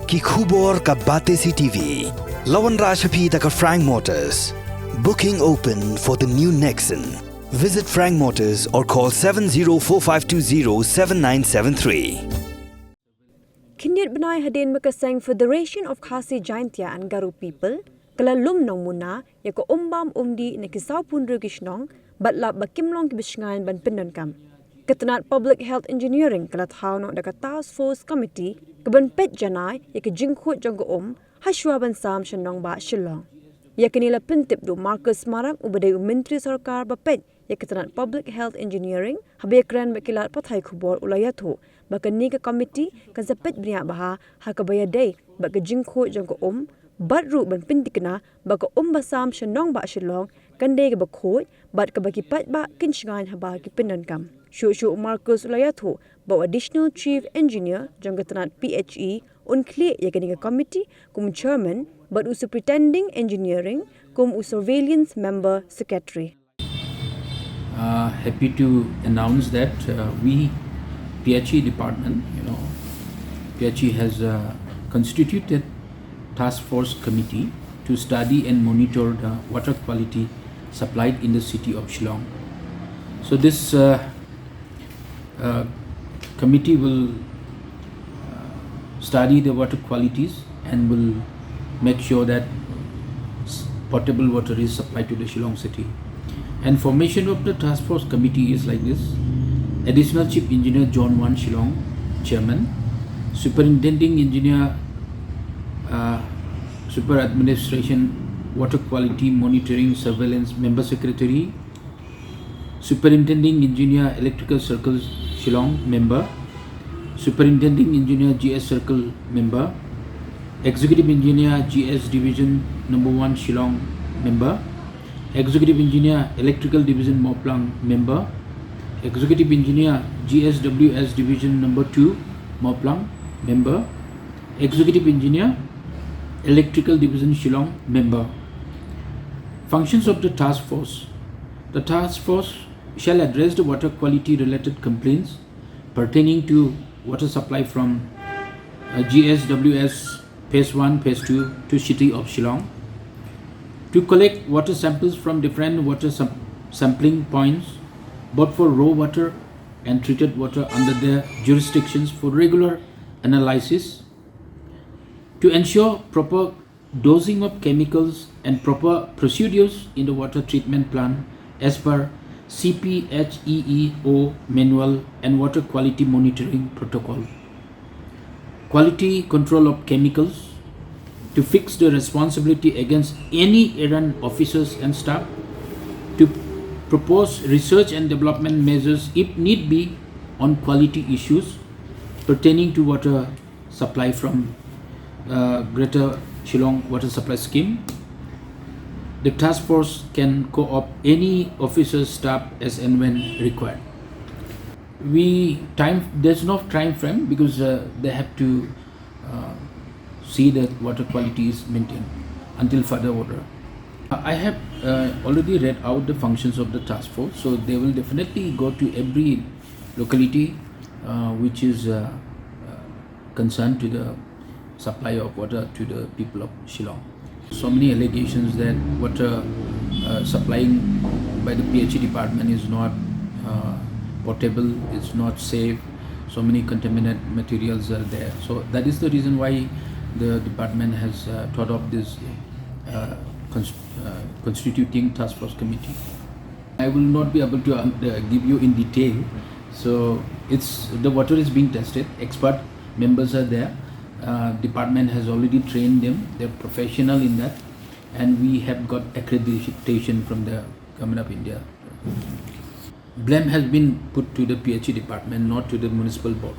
Ki khubor ka bate si TV. Lawan Rashapi taka Frank Motors. Booking open for the new Nexon. Visit Frank Motors or call 7045207973. Kinit Benai Hadin Makasang Federation of Khasi Jaintia and Garu people, Kalalum Nong Muna, Yako Umbam Umdih Nekisau Punru Gishnong, but la Bakimlong Kibishngan Ban Pindankam. Tnad Public Health Engineering Kala Thaw no Daka Task Force Committee, Kaban Peit Janai, Yaka Jingkhuid Jonggo Hashwa Ban Sam Shanong Ba Shillong. Yakanila Pintip do Marcus Marak Ubade Menteri Sarkar Ba Peit, Tnad Public Health Engineering, Habekran Bakilat Pathai Khubor Ulayatho, Baka Niga Committee, Kazapet Bria Baha, Hakabaya Day, Baka Jingkhuid Jonggo Badru Ban Pintikna, Baka Basam Shanong Ba Shillong, Kandeg Bakhoid, Bat Kabaki Pat Ba Kinshan Habaki Pindankam. Shushu Marcus Ulayatho, Ba Additional Chief Engineer, Tnad PHE, Unclear Yakaninga Committee, Kum Chairman, but Superintending Engineering, Kum Surveillance Member Secretary. Happy to announce that we, PHE department, PHE has constituted task force committee to study and monitor the water quality supplied in the city of Shillong. So this committee will study the water qualities and will make sure that potable water is supplied to the Shillong city. And formation of the task force committee is like this: Additional Chief Engineer John 1 Shillong, Chairman; Superintending Engineer Super Administration Water Quality Monitoring Surveillance Member Secretary; Superintending Engineer Electrical Circles Shillong, Member; Superintending Engineer GS Circle, Member; Executive Engineer GS Division Number 1 Shillong, Member; Executive Engineer Electrical Division Moplang, Member; Executive Engineer GSWS Division Number 2 Moplang, Member; Executive Engineer Electrical Division Shillong, Member. Functions of the task force. The task force shall address the water quality related complaints pertaining to water supply from GSWS Phase 1, Phase 2 to City of Shillong; to collect water samples from different water sampling points, both for raw water and treated water under their jurisdictions for regular analysis; to ensure proper dosing of chemicals and proper procedures in the water treatment plant as per CPHEEO manual and water quality monitoring protocol; quality control of chemicals; to fix the responsibility against any errant officers and staff; to propose research and development measures if need be on quality issues pertaining to water supply from Greater Shillong Water Supply Scheme. The task force can co-opt any officers, staff as and when required. There's no time frame because they have to see that water quality is maintained until further order. I have already read out the functions of the task force, so they will definitely go to every locality which is concerned to the supply of water to the people of Shillong. So many allegations that water supplying by the PHE department is not potable, it's not safe, so many contaminated materials are there. So that is the reason why the department has thought of this constituting task force committee. I will not be able to give you in detail. So the water is being tested, expert members are there. Department has already trained them, they're professional in that, and we have got accreditation from the Government of India. Blame has been put to the PHE department, not to the municipal board.